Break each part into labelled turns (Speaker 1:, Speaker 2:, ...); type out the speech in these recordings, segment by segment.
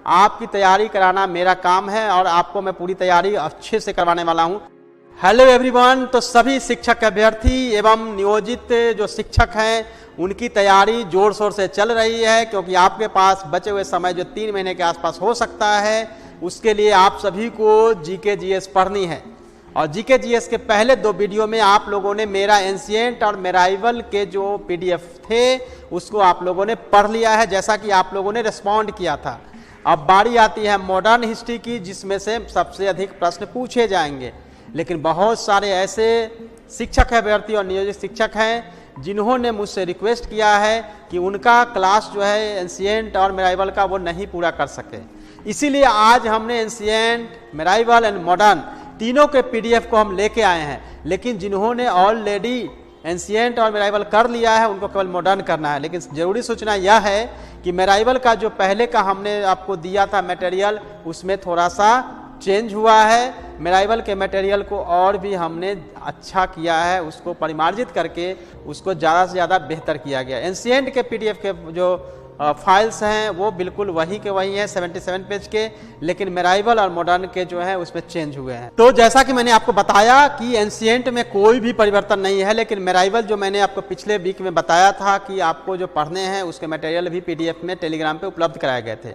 Speaker 1: आपकी तैयारी कराना मेरा काम है और आपको मैं पूरी तैयारी अच्छे से करवाने वाला हूं। हेलो एवरीवन, तो सभी शिक्षक अभ्यर्थी एवं नियोजित जो शिक्षक हैं उनकी तैयारी जोर शोर से चल रही है, क्योंकि आपके पास बचे हुए समय जो 3 महीने के आसपास हो सकता है, उसके लिए आप सभी को जीके जीएस पढ़नी है। और जीके जीएस के पहले 2 वीडियो में आप लोगों ने मेरा एंशिएंट और मेराइवल के जो पीडीएफ थे उसको आप लोगों ने पढ़ लिया है, जैसा कि आप लोगों ने रिस्पॉन्ड किया था। अब बारी आती है मॉडर्न हिस्ट्री की, जिसमें से सबसे अधिक प्रश्न पूछे जाएंगे। लेकिन बहुत सारे ऐसे शिक्षक अभ्यर्थी और नियोजित शिक्षक हैं जिन्होंने मुझसे रिक्वेस्ट किया है कि उनका क्लास जो है एंशिएंट और मेराइवल का वो नहीं पूरा कर सके। इसीलिए आज हमने एंशिएंट, मेराइवल एंड मॉडर्न तीनों के पीडीएफ को हम लेके आए हैं। लेकिन जिन्होंने ऑलरेडी एंशिएंट और मेराइवल कर लिया है उनको केवल मॉडर्न करना है। लेकिन जरूरी सूचना यह है कि मेराइवल का जो पहले का हमने आपको दिया था मटेरियल, उसमें थोड़ा सा चेंज हुआ है। मेराइवल के मटेरियल को और भी हमने अच्छा किया है, उसको परिमार्जित करके उसको ज़्यादा से ज़्यादा बेहतर किया गया। एंशिएंट के पीडीएफ के जो फाइल्स हैं वो बिल्कुल वही के वही हैं 77 पेज के, लेकिन मेराइवल और मॉडर्न के जो है उसमें चेंज हुए हैं। तो जैसा कि मैंने आपको बताया कि एंशिएंट में कोई भी परिवर्तन नहीं है, लेकिन मेराइवल जो मैंने आपको पिछले वीक में बताया था कि आपको जो पढ़ने हैं उसके मटेरियल भी पीडीएफ में टेलीग्राम पे उपलब्ध कराए गए थे।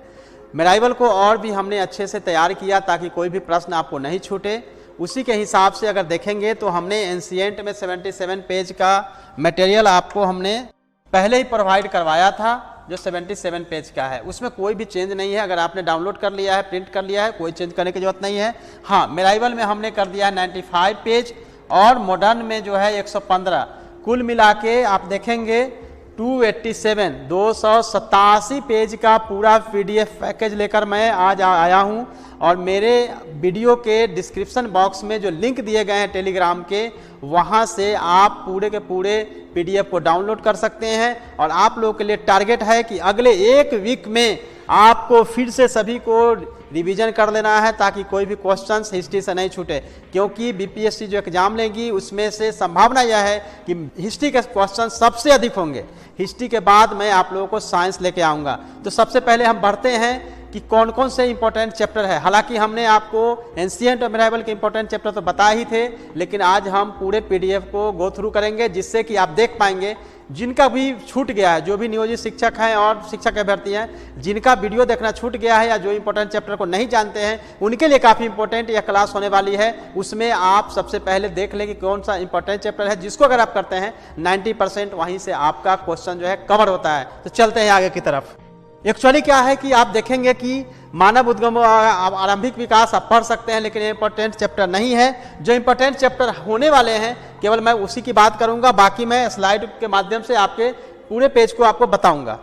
Speaker 1: मेराइवल को और भी हमने अच्छे से तैयार किया ताकि कोई भी प्रश्न आपको नहीं छूटे। उसी के हिसाब से अगर देखेंगे तो हमने एंशिएंट में 77 पेज का मटेरियल आपको हमने पहले ही प्रोवाइड करवाया था, जो 77 पेज का है। उसमें कोई भी चेंज नहीं है। अगर आपने डाउनलोड कर लिया है, प्रिंट कर लिया है, कोई चेंज करने की जरूरत नहीं है। हाँ, मेराइवल में हमने कर दिया है 95 पेज और मॉडर्न में जो है 115। कुल मिला के आप देखेंगे 287 पेज का पूरा पीडीएफ पैकेज लेकर मैं आज आया हूं। और मेरे वीडियो के डिस्क्रिप्शन बॉक्स में जो लिंक दिए गए हैं टेलीग्राम के, वहां से आप पूरे के पूरे पीडीएफ को डाउनलोड कर सकते हैं। और आप लोगों के लिए टारगेट है कि अगले 1 वीक में आपको फिर से सभी को रिवीजन कर लेना है ताकि कोई भी क्वेश्चंस हिस्ट्री से नहीं छूटे, क्योंकि बीपीएससी जो एग्जाम लेगी उसमें से संभावना यह है कि हिस्ट्री के क्वेश्चन सबसे अधिक होंगे। हिस्ट्री के बाद मैं आप लोगों को साइंस लेके आऊँगा। तो सबसे पहले हम बढ़ते हैं कि कौन कौन से इंपॉर्टेंट चैप्टर है। हालांकि हमने आपको एंशिएंट और मेराइवल के इंपॉर्टेंट चैप्टर तो बताए ही थे, लेकिन आज हम पूरे पीडीएफ को गो थ्रू करेंगे, जिससे कि आप देख पाएंगे जिनका भी छूट गया है, जो भी नियोजित शिक्षक हैं और शिक्षक अभ्यर्थी हैं, जिनका वीडियो देखना छूट गया है या जो इंपॉर्टेंट चैप्टर को नहीं जानते हैं, उनके लिए काफ़ी इंपॉर्टेंट यह क्लास होने वाली है। उसमें आप सबसे पहले देख लें कि कौन सा इंपॉर्टेंट चैप्टर है, जिसको अगर आप करते हैं 90% वहीं से आपका क्वेश्चन जो है कवर होता है। तो चलते हैं आगे की तरफ। एक्चुअली क्या है कि आप देखेंगे कि मानव उद्गम आरंभिक विकास आप पढ़ सकते हैं, लेकिन इंपॉर्टेंट चैप्टर नहीं है। जो इंपॉर्टेंट चैप्टर होने वाले हैं केवल मैं उसी की बात करूंगा, बाकी मैं स्लाइड के माध्यम से आपके पूरे पेज को आपको बताऊंगा।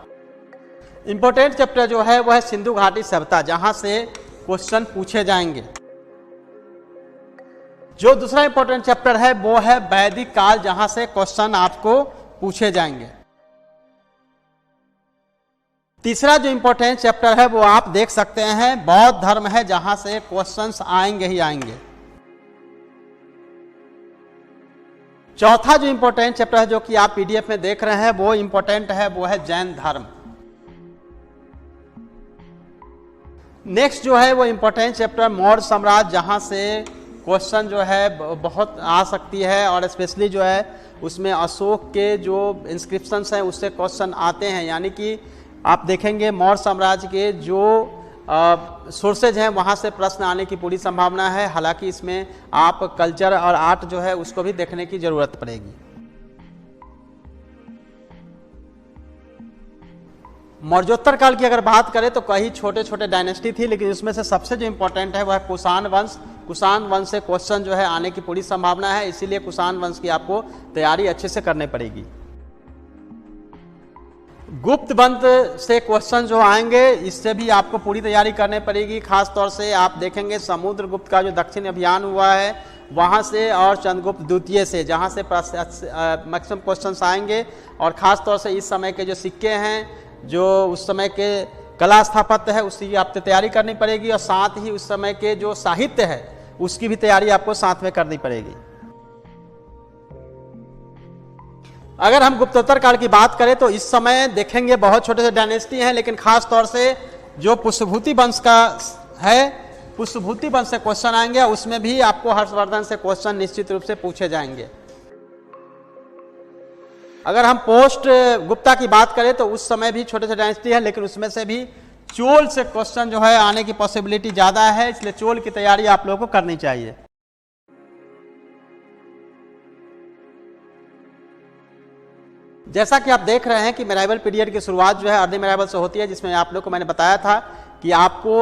Speaker 1: इंपॉर्टेंट चैप्टर जो है वह है सिंधु घाटी सभ्यता, जहां से क्वेश्चन पूछे जाएंगे। जो दूसरा इंपॉर्टेंट चैप्टर है वो है वैदिक काल, जहां से क्वेश्चन आपको पूछे जाएंगे। तीसरा जो इंपॉर्टेंट चैप्टर है वो आप देख सकते हैं बौद्ध धर्म है, जहां से क्वेश्चंस आएंगे ही आएंगे। चौथा जो इंपॉर्टेंट चैप्टर है जो कि आप पीडीएफ में देख रहे हैं वो इंपॉर्टेंट है, वो है जैन धर्म। नेक्स्ट जो है वो इंपॉर्टेंट चैप्टर मौर्य साम्राज्य, जहां से क्वेश्चन जो है बहुत आ सकती है, और स्पेशली जो है उसमें अशोक के जो इंस्क्रिप्शंस हैं उससे क्वेश्चन आते हैं। यानी कि आप देखेंगे मौर्य साम्राज्य के जो सोर्सेज हैं वहाँ से प्रश्न आने की पूरी संभावना है। हालांकि इसमें आप कल्चर और आर्ट जो है उसको भी देखने की जरूरत पड़ेगी। मौर्योत्तर काल की अगर बात करें तो कई छोटे छोटे डायनेस्टी थी, लेकिन इसमें से सबसे जो इंपॉर्टेंट है वह है कुषाण वंश। कुषाण वंश से क्वेश्चन जो है आने की पूरी संभावना है, इसीलिए कुषाण वंश की आपको तैयारी अच्छे से करनी पड़ेगी। गुप्त वंश से क्वेश्चन जो आएंगे इससे भी आपको पूरी तैयारी करनी पड़ेगी। खास तौर से आप देखेंगे समुद्रगुप्त का जो दक्षिण अभियान हुआ है वहाँ से, और चंद्रगुप्त द्वितीय से, जहाँ से मैक्सिमम क्वेश्चंस आएंगे। और ख़ास तौर से इस समय के जो सिक्के हैं, जो उस समय के कला स्थापत्य है, उसकी आपको तैयारी करनी पड़ेगी। और साथ ही उस समय के जो साहित्य है उसकी भी तैयारी आपको साथ में करनी पड़ेगी। अगर हम गुप्तोत्तर काल की बात करें तो इस समय देखेंगे बहुत छोटे से डायनेस्टी हैं, लेकिन खास तौर से जो पुष्पभूति वंश का है, पुष्पभूति वंश से क्वेश्चन आएंगे, उसमें भी आपको हर्षवर्धन से क्वेश्चन निश्चित रूप से पूछे जाएंगे। अगर हम पोस्ट गुप्ता की बात करें तो उस समय भी छोटे छोटे डायनेस्टी है, लेकिन उसमें से भी चोल से क्वेश्चन जो है आने की पॉसिबिलिटी ज्यादा है, इसलिए चोल की तैयारी आप लोगों को करनी चाहिए। जैसा कि आप देख रहे हैं कि मेराइवल पीरियड की शुरुआत जो है अर्ली मेराइवल से होती है, जिसमें आप लोग को मैंने बताया था कि आपको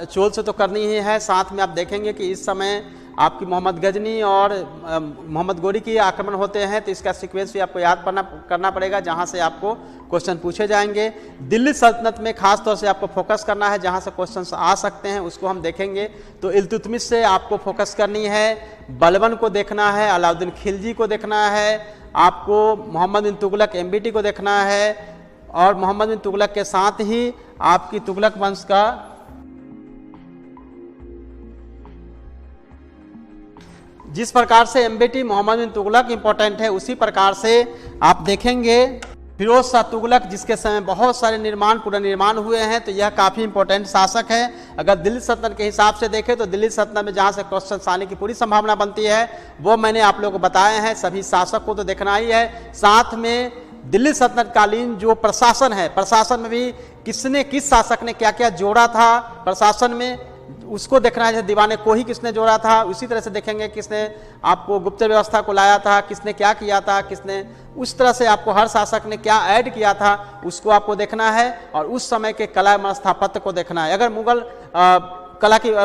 Speaker 1: चोल से तो करनी ही है, साथ में आप देखेंगे कि इस समय आपकी मोहम्मद गजनी और मोहम्मद गोरी की आक्रमण होते हैं, तो इसका सीक्वेंस भी आपको याद करना पड़ेगा, जहां से आपको क्वेश्चन पूछे जाएंगे। दिल्ली सल्तनत में खास तौर से आपको फोकस करना है, जहां से क्वेश्चन आ सकते हैं उसको हम देखेंगे। तो इल्तुतमिश से आपको फोकस करनी है, बलबन को देखना है, अलाउद्दीन खिलजी को देखना है, आपको मोहम्मद बिन तुगलक एमबीटी को देखना है, और मोहम्मद बिन तुगलक के साथ ही आपकी तुगलक वंश का जिस प्रकार से एमबीटी मोहम्मद बिन तुगलक इंपॉर्टेंट है, उसी प्रकार से आप देखेंगे फिरोज शाह तुगलक, जिसके समय बहुत सारे पुनर्निर्माण हुए हैं, तो यह काफी इंपॉर्टेंट शासक है। अगर दिल्ली सल्तनत के हिसाब से देखें तो दिल्ली सल्तनत में जहां से क्वेश्चन आने की पूरी संभावना बनती है वो मैंने आप लोगों को बताए हैं। सभी शासक को तो देखना ही है, साथ में दिल्ली सल्तनत कालीन जो प्रशासन है, प्रशासन में भी किस शासक ने क्या क्या जोड़ा था प्रशासन में, उसको देखना है। दीवाने को ही किसने जोड़ा था, उसी तरह से देखेंगे किसने आपको गुप्त व्यवस्था को लाया था, किसने क्या किया था, किसने उस तरह से आपको हर शासक ने क्या ऐड किया था उसको आपको देखना है, और उस समय के कला एवं स्थापत्य को देखना है। अगर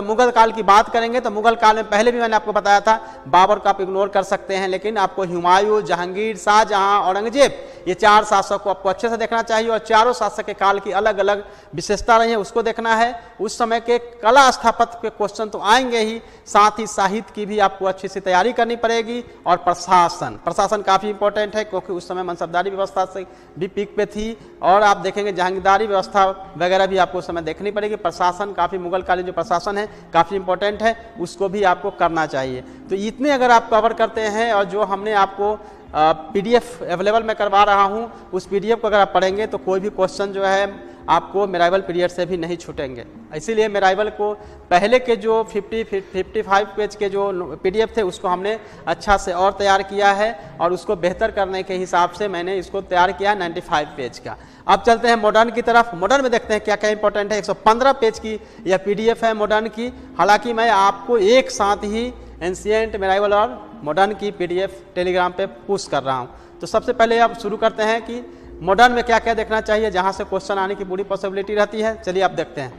Speaker 1: मुगल काल की बात करेंगे तो मुगल काल में पहले भी मैंने आपको बताया था, बाबर को आप इग्नोर कर सकते हैं, लेकिन आपको हुमायूं, जहांगीर, शाहजहां, औरंगजेब, ये 4 शासक को आपको अच्छे से देखना चाहिए, और चारों शासक के काल की अलग अलग विशेषता रही है उसको देखना है। उस समय के कला स्थापत्य के क्वेश्चन तो आएंगे ही, साथ ही साहित्य की भी आपको अच्छी सी तैयारी करनी पड़ेगी, और प्रशासन काफी इंपॉर्टेंट है, क्योंकि उस समय मनसबदारी व्यवस्था से भी पीक पे थी, और आप देखेंगे जहांगीरदारी व्यवस्था वगैरह भी आपको उस समय देखनी पड़ेगी। प्रशासन काफी मुगल कालीन जो प्रशासन है काफी इंपॉर्टेंट है, उसको भी आपको करना चाहिए। तो इतने अगर आप कवर करते हैं, और जो हमने आपको पीडीएफ अवेलेबल मैं करवा रहा हूं, उस पीडीएफ को अगर आप पढ़ेंगे तो कोई भी क्वेश्चन जो है आपको मेराइवल पीरियड से भी नहीं छूटेंगे। इसीलिए मेराइवल को पहले के जो 55 पेज के जो पीडीएफ थे उसको हमने अच्छा से और तैयार किया है, और उसको बेहतर करने के हिसाब से मैंने इसको तैयार किया 95 पेज का। अब चलते हैं मॉडर्न की तरफ। मॉडर्न में देखते हैं क्या क्या इंपॉर्टेंट है। 115 पेज की यह पीडीएफ है मॉडर्न की। हालांकि मैं आपको एक साथ ही एंशिएंट, मेराइवल और मॉडर्न की पीडीएफ टेलीग्राम पे पुश कर रहा हूं। तो सबसे पहले आप शुरू करते हैं कि मॉडर्न में क्या क्या देखना चाहिए, जहां से क्वेश्चन आने की पूरी पॉसिबिलिटी रहती है। चलिए आप देखते हैं।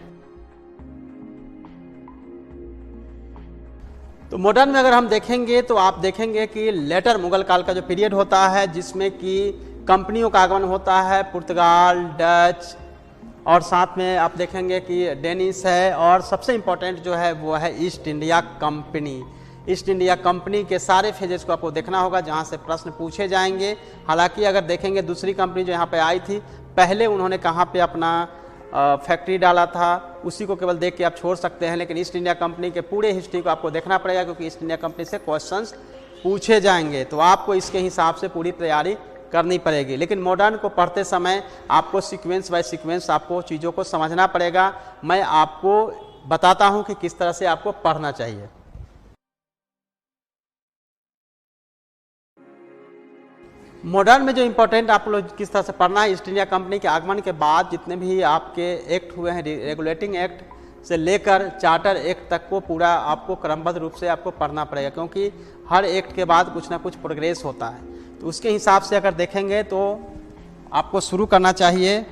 Speaker 1: तो मॉडर्न में अगर हम देखेंगे तो आप देखेंगे कि लेटर मुगल काल का जो पीरियड होता है, जिसमें कि कंपनियों का आगमन होता है, पुर्तगाल, डच, और साथ में आप देखेंगे कि डेनिश है, और सबसे इंपॉर्टेंट जो है वो है east India company. East India company के सारे फेजेस को आपको देखना होगा, जहां से प्रश्न पूछे जाएंगे। हालांकि अगर देखेंगे दूसरी कंपनी जो यहाँ पे आई थी, पहले उन्होंने कहाँ पे अपना फैक्ट्री डाला था, उसी को केवल देख के आप छोड़ सकते हैं, लेकिन ईस्ट इंडिया कंपनी के पूरे हिस्ट्री को आपको देखना पड़ेगा, क्योंकि ईस्ट इंडिया कंपनी से क्वेश्चंस पूछे जाएंगे। तो आपको इसके हिसाब से पूरी तैयारी करनी पड़ेगी। लेकिन मॉडर्न को पढ़ते समय आपको सीक्वेंस बाय सीक्वेंस आपको चीज़ों को समझना पड़ेगा। मैं आपको बताता हूँ कि किस तरह से आपको पढ़ना चाहिए। मॉडर्न में जो इंपॉर्टेंट आप लोग किस तरह से पढ़ना है, ईस्ट इंडिया कंपनी के आगमन के बाद जितने भी आपके एक्ट हुए हैं, रेगुलेटिंग एक्ट से लेकर चार्टर एक्ट तक को पूरा आपको क्रमबद्ध रूप से आपको पढ़ना पड़ेगा, क्योंकि हर एक्ट के बाद कुछ ना कुछ प्रोग्रेस होता है। तो उसके हिसाब से अगर देखेंगे तो आपको शुरू करना चाहिए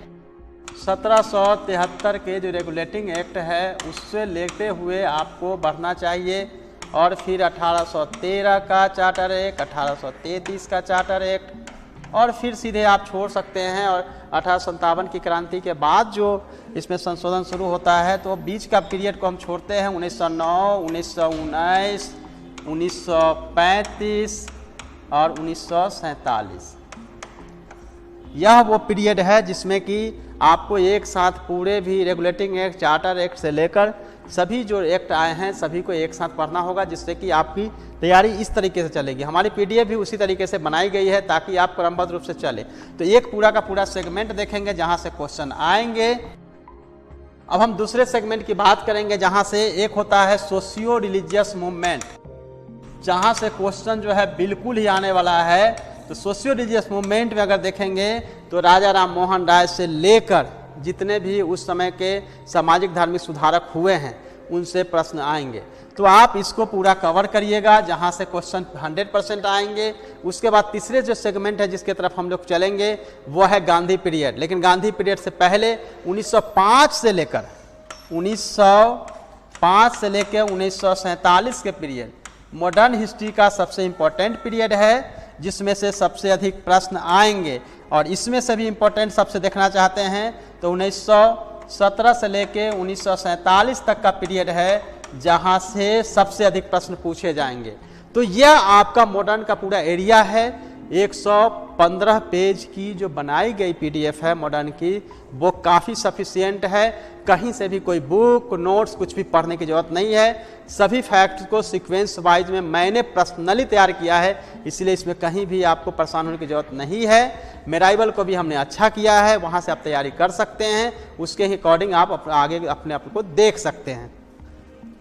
Speaker 1: 1773 के जो रेगुलेटिंग एक्ट है उससे लेते हुए आपको बढ़ना चाहिए, और फिर 1813 का चार्टर एक्ट, 1833 का चार्टर एक्ट, और फिर सीधे आप छोड़ सकते हैं। और 1857 की क्रांति के बाद जो इसमें संशोधन शुरू होता है, तो बीच का पीरियड को हम छोड़ते हैं 1909, 1919, 1935 और 1947। यह वो पीरियड है जिसमें कि आपको एक साथ पूरे भी रेगुलेटिंग एक्ट, चार्टर एक्ट से लेकर सभी जो एक्ट आए हैं सभी को एक साथ पढ़ना होगा, जिससे कि आपकी तैयारी इस तरीके से चलेगी। हमारी पीडीएफ भी उसी तरीके से बनाई गई है ताकि आप क्रमबद्ध रूप से चले। तो एक पूरा का पूरा सेगमेंट देखेंगे जहां से क्वेश्चन आएंगे, अब हम दूसरे सेगमेंट की बात करेंगे, जहां से एक होता है सोशियो रिलीजियस मूवमेंट, जहां से क्वेश्चन जो है बिल्कुल ही आने वाला है। तो सोशियो रिलीजियस मूवमेंट में अगर देखेंगे तो राजा राम मोहन राय से लेकर जितने भी उस समय के सामाजिक धार्मिक सुधारक हुए हैं उनसे प्रश्न आएंगे। तो आप इसको पूरा कवर करिएगा, जहां से क्वेश्चन 100% आएंगे। उसके बाद तीसरे जो सेगमेंट है जिसके तरफ हम लोग चलेंगे वो है गांधी पीरियड। लेकिन गांधी पीरियड से पहले 1905 से लेकर 1947 के पीरियड मॉडर्न हिस्ट्री का सबसे इम्पोर्टेंट पीरियड है, जिसमें से सबसे अधिक प्रश्न आएंगे। और इसमें से भी इम्पोर्टेंट सबसे देखना चाहते हैं तो 1917 से लेके 1947 तक का पीरियड है, जहां से सबसे अधिक प्रश्न पूछे जाएंगे। तो यह आपका मॉडर्न का पूरा एरिया है। 115 पेज की जो बनाई गई पीडीएफ है मॉडर्न की, वो काफ़ी सफिशिएंट है। कहीं से भी कोई बुक नोट्स कुछ भी पढ़ने की जरूरत नहीं है। सभी फैक्ट्स को सीक्वेंस वाइज में मैंने पर्सनली तैयार किया है, इसलिए इसमें कहीं भी आपको परेशान होने की जरूरत नहीं है। मेराइवल को भी हमने अच्छा किया है, वहाँ से आप तैयारी कर सकते हैं, उसके ही अकॉर्डिंग आप आगे अपने आप को देख सकते हैं।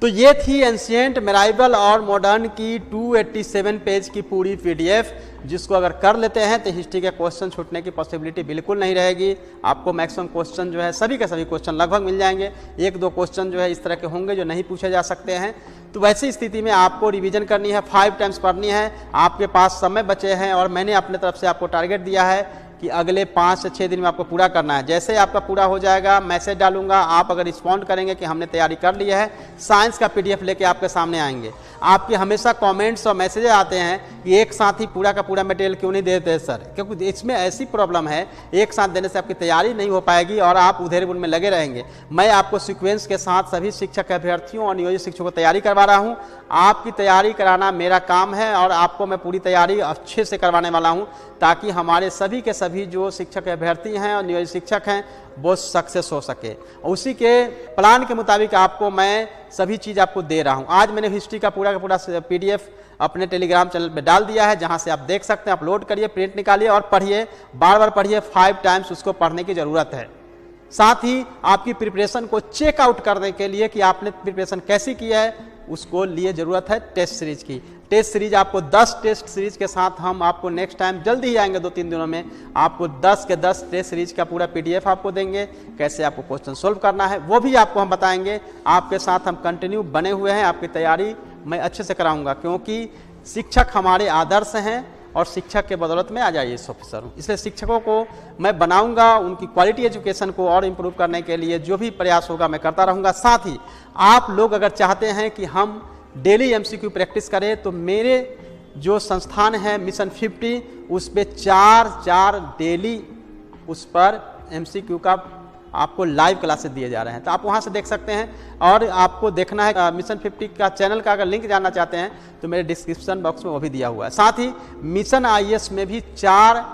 Speaker 1: तो ये थी एंशिएंट, मेराइवल और मॉडर्न की 287 पेज की पूरी पीडीएफ, जिसको अगर कर लेते हैं तो हिस्ट्री के क्वेश्चन छूटने की पॉसिबिलिटी बिल्कुल नहीं रहेगी। आपको मैक्सिमम क्वेश्चन जो है सभी के सभी क्वेश्चन लगभग मिल जाएंगे। 1-2 क्वेश्चन जो है इस तरह के होंगे जो नहीं पूछे जा सकते हैं। तो वैसी स्थिति में आपको रिवीजन करनी है, 5 टाइम्स पढ़नी है। आपके पास समय बचे हैं और मैंने अपने तरफ से आपको टारगेट दिया है कि अगले 5 से 6 दिन में आपको पूरा करना है। जैसे ही आपका पूरा हो जाएगा मैसेज डालूंगा, आप अगर रिस्पॉन्ड करेंगे कि हमने तैयारी कर ली है, साइंस का पीडीएफ लेके आपके सामने आएंगे। आपके हमेशा कमेंट्स और मैसेजेस आते हैं कि एक साथ ही पूरा का पूरा मटेरियल क्यों नहीं देते सर, क्योंकि इसमें ऐसी प्रॉब्लम है, एक साथ देने से आपकी तैयारी नहीं हो पाएगी और आप उधेड़-बुन में लगे रहेंगे। मैं आपको सीक्वेंस के साथ सभी शिक्षक अभ्यर्थियों और नियोजित शिक्षकों को तैयारी करवा रहा हूँ। आपकी तैयारी कराना मेरा काम है और आपको मैं पूरी तैयारी अच्छे से करवाने वाला हूँ, ताकि हमारे सभी के सभी जो शिक्षक अभ्यर्थी हैं और नियोजित शिक्षक हैं वो सक्सेस हो सके। उसी के प्लान के मुताबिक आपको मैं सभी चीज़ आपको दे रहा हूँ। आज मैंने हिस्ट्री का पूरा पीडीएफ अपने टेलीग्राम चैनल पे डाल दिया है, जहाँ से आप देख सकते हैं। अपलोड करिए, प्रिंट निकालिए और पढ़िए, बार बार पढ़िए। 5 टाइम्स उसको पढ़ने की ज़रूरत है। साथ ही आपकी प्रिपरेशन को चेकआउट करने के लिए कि आपने प्रिपरेशन कैसी की है, उसको लिए ज़रूरत है टेस्ट सीरीज की। टेस्ट सीरीज आपको 10 टेस्ट सीरीज के साथ हम आपको नेक्स्ट टाइम जल्दी ही आएंगे, 2-3 दिनों में आपको 10 के 10 टेस्ट सीरीज का पूरा पीडीएफ आपको देंगे। कैसे आपको क्वेश्चन सोल्व करना है वो भी आपको हम बताएंगे। आपके साथ हम कंटिन्यू बने हुए हैं, आपकी तैयारी मैं अच्छे से कराऊंगा, क्योंकि शिक्षक हमारे आदर्श हैं और शिक्षक के बदौलत में आज IAS ऑफिसर हूँ। इसलिए शिक्षकों को मैं बनाऊंगा, उनकी क्वालिटी एजुकेशन को और इम्प्रूव करने के लिए जो भी प्रयास होगा मैं करता रहूँगा। साथ ही आप लोग अगर चाहते हैं कि हम डेली MCQ प्रैक्टिस करें, तो मेरे जो संस्थान है मिशन 50, उस पर 4 डेली उस पर MCQ का आपको लाइव क्लासेस दिए जा रहे हैं। तो आप वहां से देख सकते हैं। और आपको देखना है मिशन 50 का चैनल का अगर लिंक जानना चाहते हैं तो मेरे डिस्क्रिप्शन बॉक्स में वो भी दिया हुआ है। साथ ही मिशन IAS में भी 4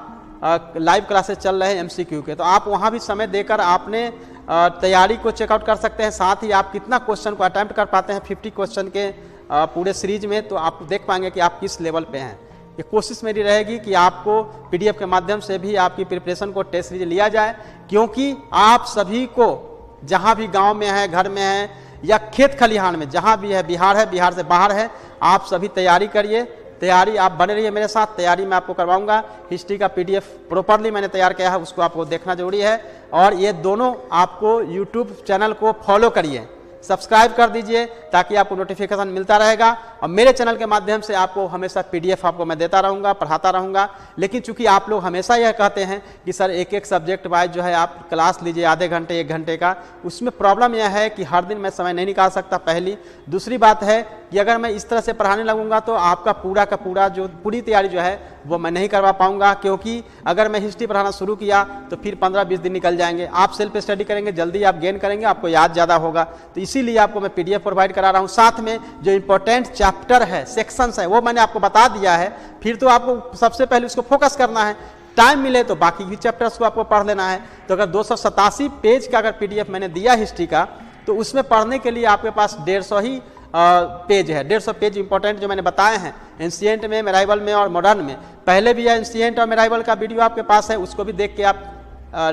Speaker 1: लाइव क्लासेस चल रहे हैं MCQ के, तो आप वहां भी समय देकर आपने तैयारी को चेकआउट कर सकते हैं। साथ ही आप कितना क्वेश्चन को अटेम्प्ट कर पाते हैं 50 क्वेश्चन के पूरे सीरीज में, तो आप देख पाएंगे कि आप किस लेवल पे हैं। ये कोशिश मेरी रहेगी कि आपको पीडीएफ के माध्यम से भी आपकी प्रिपरेशन को टेस्ट सीरीज लिया जाए, क्योंकि आप सभी को जहां भी गांव में है, घर में है या खेत खलिहान में जहां भी है, बिहार से बाहर है, आप सभी तैयारी करिए। तैयारी आप बने रहिए मेरे साथ, तैयारी मैं आपको करवाऊंगा। हिस्ट्री का पीडीएफ प्रॉपरली मैंने तैयार किया है, उसको आपको देखना जरूरी है। और ये दोनों आपको यूट्यूब चैनल को फॉलो करिए, सब्सक्राइब कर दीजिए, ताकि आपको नोटिफिकेशन मिलता रहेगा। और मेरे चैनल के माध्यम से आपको हमेशा पीडीएफ आपको मैं देता रहूँगा, पढ़ाता रहूँगा। लेकिन चूंकि आप लोग हमेशा यह कहते हैं कि सर एक सब्जेक्ट वाइज जो है आप क्लास लीजिए आधे घंटे 1 घंटे का, उसमें प्रॉब्लम यह है कि हर दिन मैं समय नहीं निकाल सकता, पहली। दूसरी बात है कि अगर मैं इस तरह से पढ़ाने लगूंगा तो आपका पूरा का पूरा जो पूरी तैयारी जो है वो मैं नहीं करवा पाऊंगा, क्योंकि अगर मैं हिस्ट्री पढ़ाना शुरू किया तो फिर 15-20 दिन निकल जाएंगे। आप सेल्फ स्टडी करेंगे, जल्दी आप गेन करेंगे, आपको याद ज़्यादा होगा। तो इसीलिए आपको मैं पीडीएफ प्रोवाइड करा रहा हूँ। साथ में जो इंपॉर्टेंट चैप्टर है, सेक्शंस है, वो मैंने आपको बता दिया है। फिर तो आपको सबसे पहले उसको फोकस करना है, टाइम मिले तो बाकी भी चैप्टर्स को आपको पढ़ लेना है। तो अगर 287 पेज का अगर पीडीएफ मैंने दिया हिस्ट्री का, तो उसमें पढ़ने के लिए आपके पास 150 ही पेज है। 150 पेज इंपॉर्टेंट जो मैंने बताए हैं, एंशिएंट में, मेराइवल में और मॉडर्न में। पहले भी एंशिएंट और मेराइवल का वीडियो आपके पास है, उसको भी देख के आप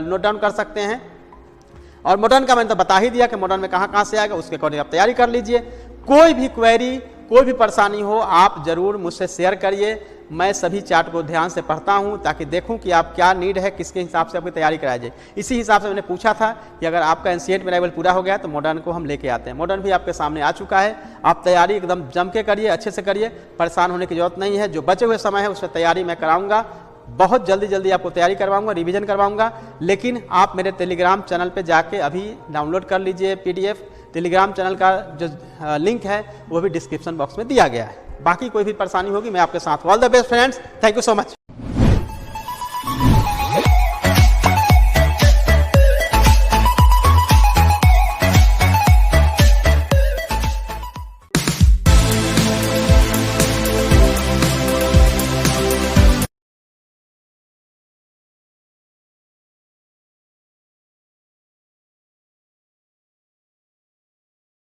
Speaker 1: नोट डाउन कर सकते हैं। और मॉडर्न का मैंने तो बता ही दिया कि मॉडर्न में कहाँ से आएगा, उसके अकॉर्डिंग आप तैयारी कर लीजिए। कोई भी क्वेरी, कोई भी परेशानी हो आप जरूर मुझसे शेयर करिए। मैं सभी चार्ट को ध्यान से पढ़ता हूं ताकि देखूं कि आप क्या नीड है, किसके हिसाब से आपकी तैयारी कराई जाए। इसी हिसाब से मैंने पूछा था कि अगर आपका एनसीईआरटी में लेवल पूरा हो गया तो मॉडर्न को हम लेके आते हैं। मॉडर्न भी आपके सामने आ चुका है, आप तैयारी एकदम जम के करिए, अच्छे से करिए, परेशान होने की जरूरत नहीं है। जो बचे हुए समय है उसमें तैयारी मैं कराऊंगा, बहुत जल्दी आपको तैयारी करवाऊंगा, रिवीजन करवाऊंगा। लेकिन आप मेरे टेलीग्राम चैनल पे जाके अभी डाउनलोड कर लीजिए पीडीएफ। टेलीग्राम चैनल का जो लिंक है वो भी डिस्क्रिप्शन बॉक्स में दिया गया है। बाकी कोई भी परेशानी होगी मैं आपके साथ। All the best friends, thank you so much.